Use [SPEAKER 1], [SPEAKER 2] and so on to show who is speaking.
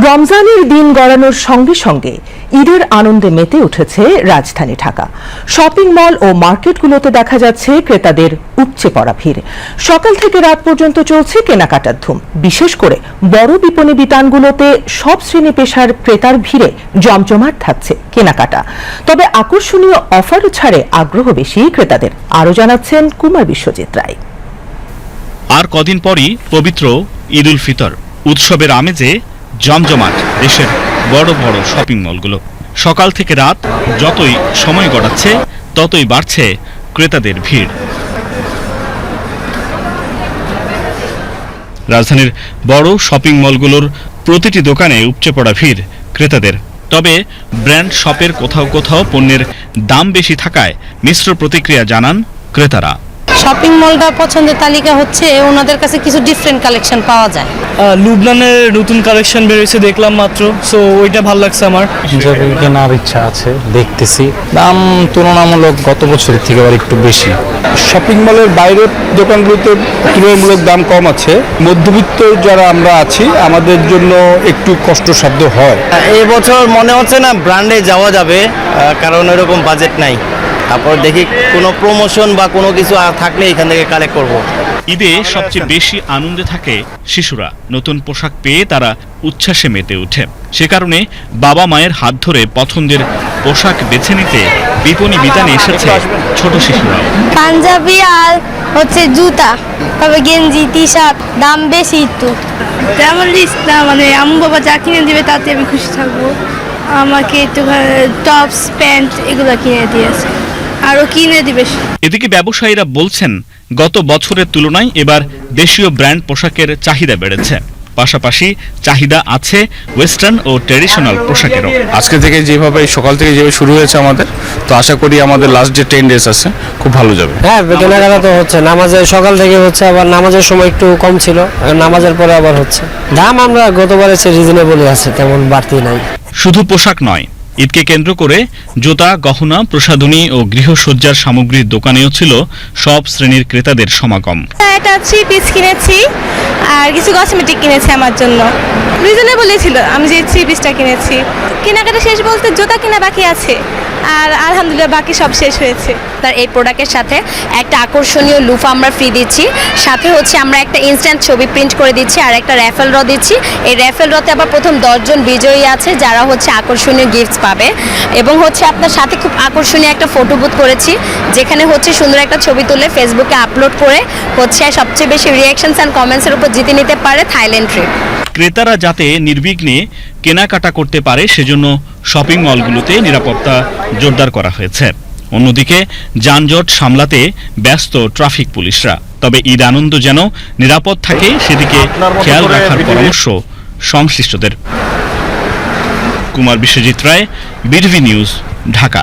[SPEAKER 1] রমজানের দিন গড়ানোর সঙ্গে সঙ্গে ঈদের আনন্দে মেতে উঠেছে রাজধানী ঢাকা। শপিং মল ও মার্কেটগুলোতে দেখা যাচ্ছে ক্রেতাদের উপচে পড়া ভিড়। সকাল থেকে রাত পর্যন্ত চলছে কেনাকাটার ধুম। বিশেষ করে বড় বিপণী বিতানগুলোতে সব শ্রেণী পেশার ক্রেতার ভিড়ে জমজমাট থাকছে কেনাকাটা। তবে আকর্ষণীয় অফার ছাড়ে আগ্রহ বেশি ক্রেতাদের। আরও জানাচ্ছেন কুমার বিশ্বজিৎ রায়।
[SPEAKER 2] আর কদিন পরই পবিত্র ঈদ উল ফিতর। উৎসবের আমেজে জমজমাট দেশের বড় বড় শপিং মলগুলো। সকাল থেকে রাত যতই সময় গড়াচ্ছে ততই বাড়ছে ক্রেতাদের ভিড়। রাজধানীর বড় শপিং মলগুলোর প্রতিটি দোকানে উপচে পড়া ভিড় ক্রেতাদের। তবে ব্র্যান্ড শপের কোথাও কোথাও পণ্যের দাম বেশি থাকায় মিশ্র প্রতিক্রিয়া জানান ক্রেতারা।
[SPEAKER 3] শপিং মলটা পছন্দের তালিকা হচ্ছে ওনাদের কাছে কিছু ডিফারেন্ট কালেকশন পাওয়া যায়।
[SPEAKER 4] লুবনানের নতুন কালেকশন বেরিয়েছে দেখলাম মাত্র, সো ওইটা ভালো লাগছে আমার।
[SPEAKER 5] কেনার ইচ্ছা আছে, দেখতেছি। দাম তুলনামূলক গত বছরের থেকে আবার একটু বেশি।
[SPEAKER 6] শপিং মলের বাইরের দোকানগুলোতে তুলনামূলক দাম কম আছে। মধ্যবিত্ত যারা আমরা আছি আমাদের জন্য একটু কষ্টসাধ্য হয়।
[SPEAKER 7] এই বছর মনে হচ্ছে না ব্র্যান্ডে যাওয়া যাবে, কারণ এরকম বাজেট নাই। তারপর দেখি কোনো প্রমোশন বা কোনো কিছু থাকলে এখান থেকে কালেক্ট করব।
[SPEAKER 2] ঈদে সবচেয়ে বেশি আনন্দে থাকে শিশুরা। নতুন পোশাক পেয়ে তারা উচ্ছ্বাসে মেতে ওঠে। সে কারণে বাবা মায়ের হাত ধরে পছন্দের পোশাক বেছে নিতে বিপণী বিতানে এসেছে ছোট শিশুরা।
[SPEAKER 3] পাঞ্জাবি আর হচ্ছে জুতা, তবে গেঞ্জি টি শার্ট দাম বেশি একটু।
[SPEAKER 8] তেমন লিস্ট না, মানে আম্মু বাবা যা কিনে দেবে তাতে আমি খুশি থাকবো। আমাকে একটু টপস প্যান্ট এগুলো কিনে দিয়েছে, আরও কিনে দিবে।
[SPEAKER 2] এদিকে ব্যবসায়ীরা বলছেন গত বছরের তুলনায় এবার দেশীয় ব্র্যান্ড পোশাকের চাহিদা বেড়েছে। পাশাপাশি চাহিদা আছে ওয়েস্টার্ন ও ট্র্যাডিশনাল পোশাকেরও।
[SPEAKER 6] আজকে থেকে যেভাবে সকাল থেকে যেভাবে শুরু হয়েছে আমাদের, তো আশা করি আমাদের লাস্ট যে 10 ডেজ আছে খুব ভালো যাবে।
[SPEAKER 5] হ্যাঁ, কেনাকাটা তো হচ্ছে। নামাজের সকাল থেকে হচ্ছে, আবার নামাজের সময় একটু কম ছিল, নামাজের পরে আবার হচ্ছে। দাম আমরা গতবারের চেয়ে রিজনেবলই আছে, তেমন বাড়তি নাই।
[SPEAKER 2] শুধু পোশাক নয়, ঈদকে কেন্দ্র করে জুতা, গহনা, প্রসাধনী ও গৃহসজ্জার সামগ্রীর দোকানেও ছিল সব শ্রেণীর ক্রেতাদের সমাগম।
[SPEAKER 8] একটা 3 পিস কিনেছি আর কিছু কসমেটিক কিনেছি আমার জন্য। রিজনেবলই ছিল আমি যে 3 পিসটা কিনেছি। কেনাকাটা শেষ বলতে জুতা কেনা বাকি আছে, আর আলহামদুলিল্লাহ বাকি সব শেষ হয়েছে।
[SPEAKER 3] তার এই প্রোডাক্টের সাথে একটা আকর্ষণীয় লুফা আমরা ফ্রি দিচ্ছি। সাথে হচ্ছে আমরা একটা ইনস্ট্যান্ট ছবি প্রিন্ট করে দিচ্ছি আর একটা র্যাফেল ড্র দিচ্ছি। এই র্যাফেল ড্রতে আবার প্রথম 10 জন বিজয়ী আছে যারা হচ্ছে আকর্ষণীয় গিফটস পাবে। এবং হচ্ছে আপনার সাথে খুব আকর্ষণীয় একটা ফটো বুথ করেছি, যেখানে হচ্ছে সুন্দর একটা ছবি তুলে ফেসবুকে আপলোড করে হচ্ছে সবচেয়ে বেশি রিঅ্যাকশনস অ্যান্ড কমেন্টসের উপর জিতে নিতে পারে থাইল্যান্ড ট্রিপ।
[SPEAKER 2] ক্রেতারা যাতে নির্বিঘ্নে কেনাকাটা করতে পারে সেজন্য শপিং মলগুলোতে নিরাপত্তা জোরদার করা হয়েছে। অন্যদিকে যানজট সামলাতে ব্যস্ত ট্রাফিক পুলিশরা। তবে ঈদ আনন্দ যেন নিরাপদ থাকে সেদিকে খেয়াল রাখার পরামর্শ সংশ্লিষ্টদের। কুমার বিশ্বজিৎ রায়, বিটিভি নিউজ, ঢাকা।